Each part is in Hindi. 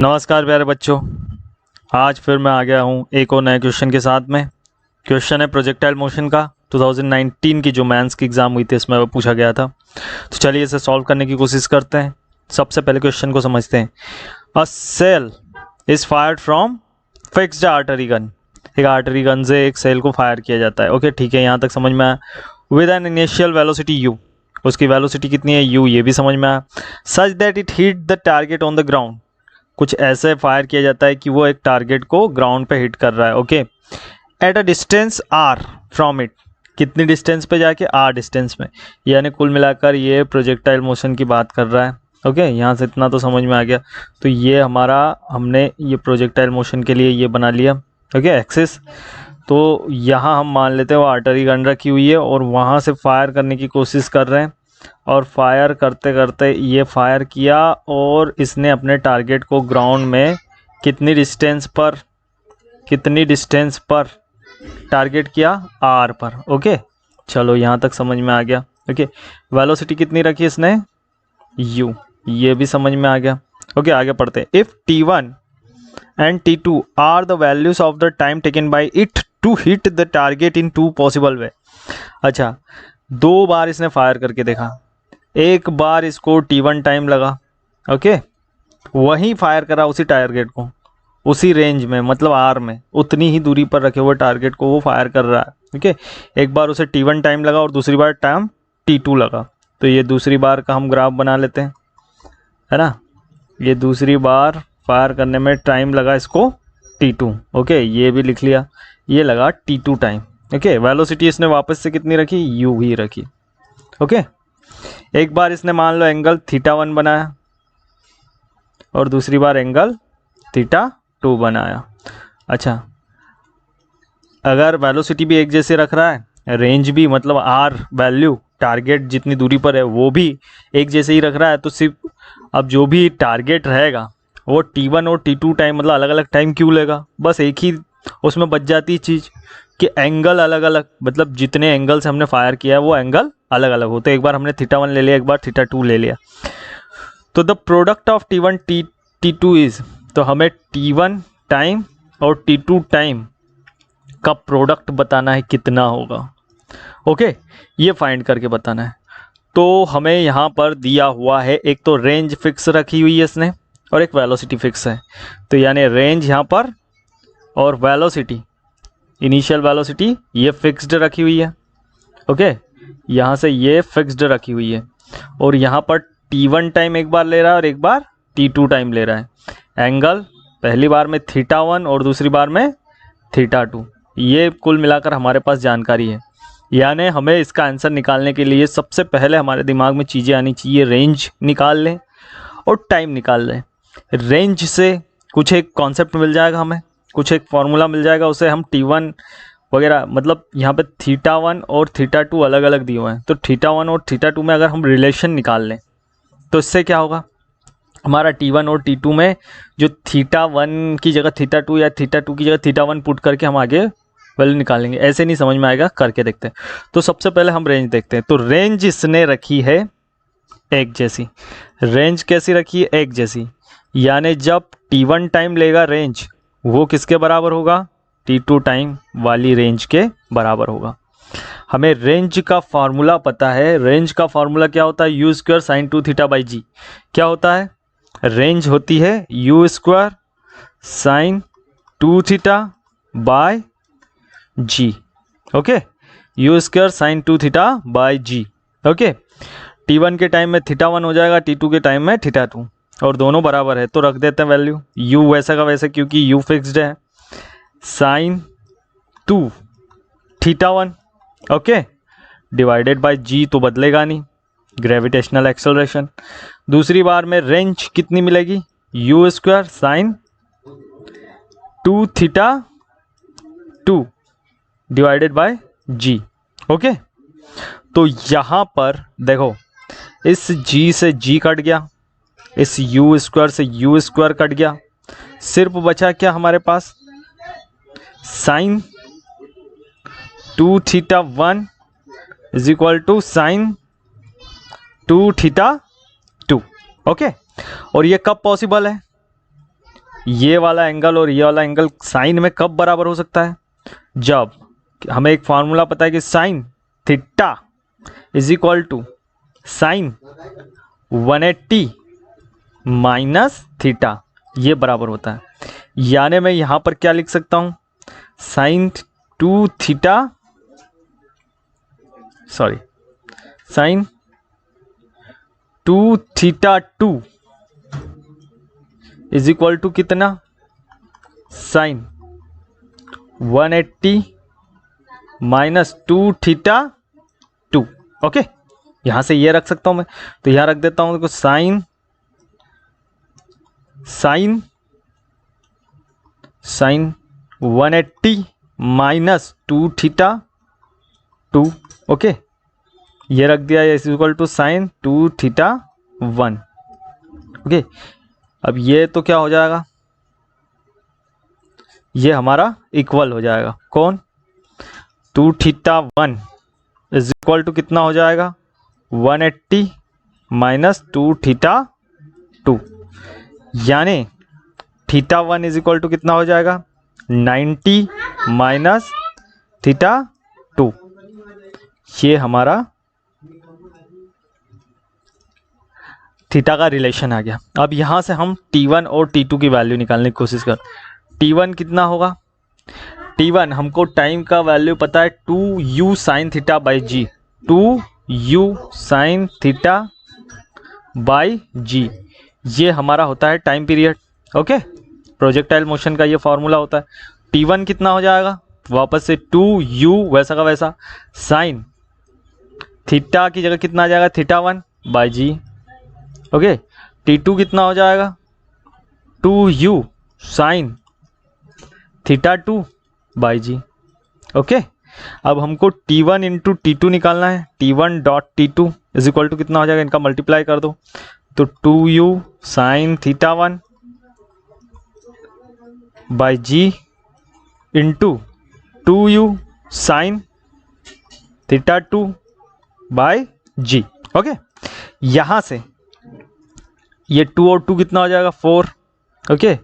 नमस्कार प्यारे बच्चों। आज फिर मैं आ गया हूँ एक और नए क्वेश्चन के साथ में। क्वेश्चन है प्रोजेक्टाइल मोशन का। 2019 की जो मेंस की एग्ज़ाम हुई थी इसमें वो पूछा गया था। तो चलिए इसे सॉल्व करने की कोशिश करते हैं। सबसे पहले क्वेश्चन को समझते हैं। A cell is fired from fixed artery gun. एक आर्टरी गन से एक सेल को फायर किया जाता है। ओके ठीक है, यहाँ तक समझ में आया। With an initial velocity you, उसकी वेलोसिटी कितनी है यू, ये भी समझ में आया। Such that it hit the target on the ground, कुछ ऐसे फायर किया जाता है कि वो एक टारगेट को ग्राउंड पे हिट कर रहा है। Okay, at a distance R from it, कितनी डिस्टेंस पे जाके, आर डिस्टेंस में, यानी कुल मिलाकर ये प्रोजेक्टाइल मोशन की बात कर रहा है। ओके, यहाँ से इतना तो समझ में आ गया। तो ये हमारा, हमने ये प्रोजेक्टाइल मोशन के लिए ये बना लिया। Okay, axis. तो यहाँ हम मान लेते हैं वो आर्टरी गन रखी हुई है और वहाँ से फायर करने की कोशिश कर रहे हैं, और फायर करते करते ये फायर किया और इसने अपने टारगेट को ग्राउंड में कितनी डिस्टेंस पर टारगेट किया, आर पर। ओके, चलो यहाँ तक समझ में आ गया। ओके, वेलोसिटी कितनी रखी इसने, यू, ये भी समझ में आ गया। ओके, आगे पढ़ते हैं। If T1 and T2 are the values of the time taken by it to hit the target in two possible way। अच्छा, दो बार इसने फायर करके देखा। एक बार इसको T1 टाइम लगा, ओके, वहीं फायर करा उसी टारगेट को, उसी रेंज में, मतलब आर में, उतनी ही दूरी पर रखे हुए टारगेट को वो फायर कर रहा है। ओके, एक बार उसे T1 टाइम लगा और दूसरी बार टाइम T2 लगा। तो ये दूसरी बार का हम ग्राफ बना लेते हैं, है ना। ये दूसरी बार फायर करने में टाइम लगा इसको T2। ओके, ये भी लिख लिया, ये लगा T2 टाइम। ओके, वेलोसिटी इसने वापस से कितनी रखी, यू ही रखी। ओके, एक बार इसने मान लो एंगल θ1 बनाया और दूसरी बार एंगल θ2 बनाया। अच्छा, अगर वेलोसिटी भी एक जैसे रख रहा है, रेंज भी, मतलब आर वैल्यू, टारगेट जितनी दूरी पर है वो भी एक जैसे ही रख रहा है, तो सिर्फ अब जो भी टारगेट रहेगा वो T1 और T2 टाइम, मतलब अलग अलग टाइम क्यों लेगा, बस एक ही उसमें बच जाती चीज़ कि एंगल अलग अलग, मतलब जितने एंगल से हमने फायर किया है वो एंगल अलग अलग होते। एक बार हमने θ1 ले लिया, एक बार θ2 ले लिया। तो the product of T1 T2 is, तो हमें T1 टाइम और T2 टाइम का प्रोडक्ट बताना है कितना होगा। ओके, ये फाइंड करके बताना है। तो हमें यहाँ पर दिया हुआ है, एक तो रेंज फिक्स रखी हुई है इसने और एक वेलोसिटी फिक्स है। तो यानी रेंज यहाँ पर और वेलोसिटी, इनिशियल वेलोसिटी ये फिक्स्ड रखी हुई है। ओके, यहाँ से ये फिक्स्ड रखी हुई है और यहाँ पर T1 टाइम एक बार ले रहा है और एक बार T2 टाइम ले रहा है। एंगल पहली बार में θ1 और दूसरी बार में θ2, ये कुल मिलाकर हमारे पास जानकारी है। यानी हमें इसका आंसर निकालने के लिए सबसे पहले हमारे दिमाग में चीज़ें आनी चाहिए, रेंज निकाल लें और टाइम निकाल लें। रेंज से कुछ एक कॉन्सेप्ट मिल जाएगा, हमें कुछ एक फॉर्मूला मिल जाएगा, उसे हम T1 वगैरह, मतलब यहाँ पे θ1 और θ2 अलग अलग दिए हुए हैं, तो θ1 और θ2 में अगर हम रिलेशन निकाल लें तो इससे क्या होगा, हमारा T1 और T2 में जो θ1 की जगह θ2 या θ2 की जगह θ1 पुट करके हम आगे वैल्यू निकालेंगे। ऐसे नहीं समझ में आएगा, करके देखते हैं। तो सबसे पहले हम रेंज देखते हैं। तो रेंज इसने रखी है एक जैसी। रेंज कैसी रखी है, एक जैसी, यानी जब T1 टाइम लेगा रेंज, वो किसके बराबर होगा, T2 टाइम वाली रेंज के बराबर होगा। हमें रेंज का फार्मूला पता है। रेंज का फार्मूला क्या होता है, यू स्क्वायर साइन 2θ/g। क्या होता है, रेंज होती है you square sign 2θ/g। Okay, u square sign 2θ/g। Okay, T1 के टाइम में θ1 हो जाएगा, T2 के टाइम में θ2, और दोनों बराबर है तो रख देते हैं वैल्यू। u वैसा का वैसे, क्योंकि u फिक्स्ड है, sine 2θ1, okay, divided by g तो बदलेगा नहीं, ग्रेविटेशनल एक्सेलरेशन। दूसरी बार में रेंज कितनी मिलेगी, u square sine 2θ2 divided by g। Okay, तो यहाँ पर देखो, इस g से g कट गया, इस यू स्क्वायर से यू स्क्वायर कट गया, सिर्फ बचा क्या हमारे पास, sine 2θ1 is equal to sine 2θ2। Okay, और ये कब पॉसिबल है, ये वाला एंगल और ये वाला एंगल साइन में कब बराबर हो सकता है? जब हमें एक फार्मूला पता है कि sine theta is equal to sine 180 minus theta, ये बराबर होता है। यानी मैं यहां पर क्या लिख सकता हूं, sine 2 theta, sorry sine 2 theta 2 is equal to कितना, साइन 180 माइनस 2 थीटा 2। ओके, यहां से ये रख सकता हूं मैं, तो यहां रख देता हूं, देखो साइन 180 माइनस 2 थीटा 2। ओके, ये रख दिया, is equal to sine 2 theta 1। Okay, अब ये तो क्या हो जाएगा, ये हमारा इक्वल हो जाएगा, कौन, 2 थीटा 1 इज इक्वल टू कितना हो जाएगा, 180 माइनस 2 थीटा 2। यानी थीटा 1 इज इक्वल टू कितना हो जाएगा, 90 माइनस थीटा 2। ये हमारा थीटा का रिलेशन आ गया। अब यहाँ से हम T1 और T2 की वैल्यू निकालने की कोशिश कर। T1 कितना होगा, T1 हमको टाइम का वैल्यू पता है 2u sine theta by g, 2u sine theta by g, ये हमारा होता है time period. Okay, projectile motion का ये फॉर्मूला होता है। T1 कितना हो जाएगा, वापस से 2u वैसा का वैसा साइन थीटा की जगह कितना आ जाएगा, theta 1 by G. Okay, T2 कितना हो जाएगा, 2u sine theta 2 by G. Okay, अब हमको T1 इंटू T2 निकालना है। T1 dot T2 is equal to कितना हो जाएगा, इनका मल्टीप्लाई कर दो, तो 2u sine theta 1 by G into 2u sine theta 2 by G. Okay, यहां से ये 2 और 2 कितना हो जाएगा, 4। ओके,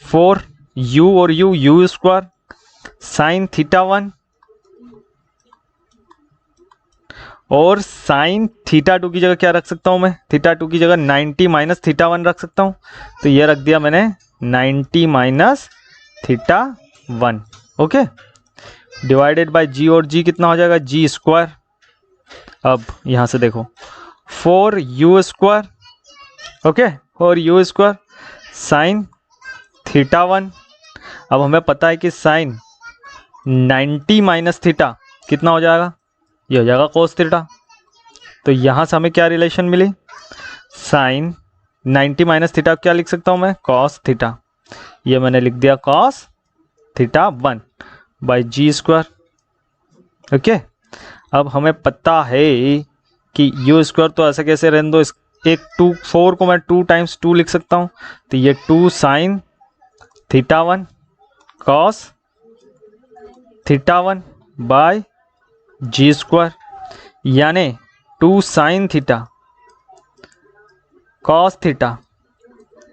4u और u स्क्वायर साइन थीटा 1 और साइन थीटा 2 की जगह क्या रख सकता हूं मैं, थीटा 2 की जगह 90 माइनस थीटा 1 रख सकता हूं, तो ये रख दिया मैंने 90 minus theta 1। Okay, divided by g, और जी कितना हो जाएगा, जी स्क्वायर। अब यहां से देखो 4u स्क्वायर, ओके, और u स्क्वायर साइन थीटा 1। अब हमें पता है कि साइन 90 माइनस थीटा कितना हो जाएगा, ये हो जाएगा कोस थीटा। तो यहाँ से हमें क्या रिलेशन मिली, साइन 90 माइनस थीटा क्या लिख सकता हूँ मैं, कॉस थीटा। ये मैंने लिख दिया cos theta 1 by G square. Okay, अब हमें पता है कि यू स्क्वायर तो ऐसे कैसे रहने दो, एक 2 4 को मैं 2 टाइम्स 2 लिख सकता हूँ, तो ये 2 sine theta 1 cos theta 1 by g square, यानी 2 साइन थीटा कॉस थीटा,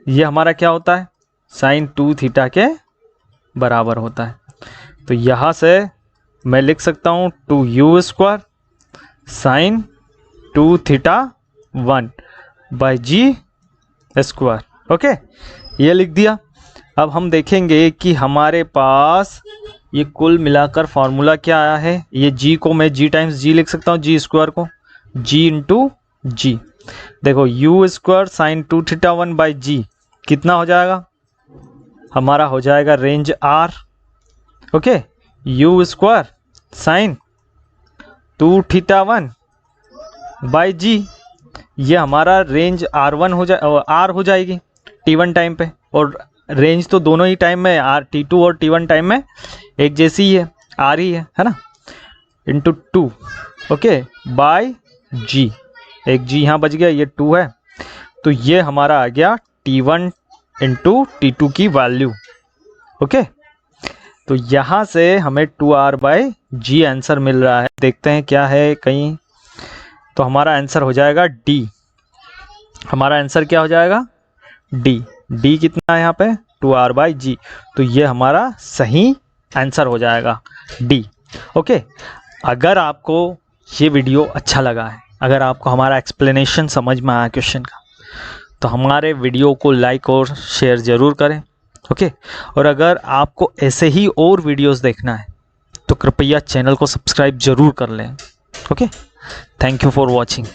ये हमारा क्या होता है, साइन 2 थीटा के बराबर होता है। तो यहाँ से मैं लिख सकता हूँ 2u square sine 2 theta 1 by G square. Okay, ये लिख दिया। अब हम देखेंगे कि हमारे पास ये कुल मिलाकर फॉर्मूला क्या आया है। ये जी को मैं जी टाइम्स जी लिख सकता हूँ, जी स्क्वायर को जी इंटू जी। देखो u square sine 2 theta 1 by g कितना हो जाएगा, हमारा हो जाएगा range R. Okay, u square sine 2 theta 1 by g, ये हमारा रेंज R1 हो जाए, आर हो जाएगी T1 टाइम पे, और रेंज तो दोनों ही टाइम में आर T2 और T1 टाइम में एक जैसी ही है, आर ही है ना, इंटू 2। ओके, बाय जी, एक जी यहाँ बच गया, ये 2 है, तो ये हमारा आ गया T1 इंटू T2 की वैल्यू। ओके, तो यहाँ से हमें 2r बाई जी आंसर मिल रहा है। देखते हैं क्या है कहीं, तो हमारा आंसर हो जाएगा डी। हमारा आंसर क्या हो जाएगा, डी। डी कितना है यहाँ पे, 2r/g। तो ये हमारा सही आंसर हो जाएगा डी। ओके, अगर आपको ये वीडियो अच्छा लगा है, अगर आपको हमारा एक्सप्लेनेशन समझ में आया क्वेश्चन का, तो हमारे वीडियो को लाइक और शेयर ज़रूर करें। ओके, और अगर आपको ऐसे ही और वीडियोस देखना है तो कृपया चैनल को सब्सक्राइब ज़रूर कर लें। Okay, thank you for watching.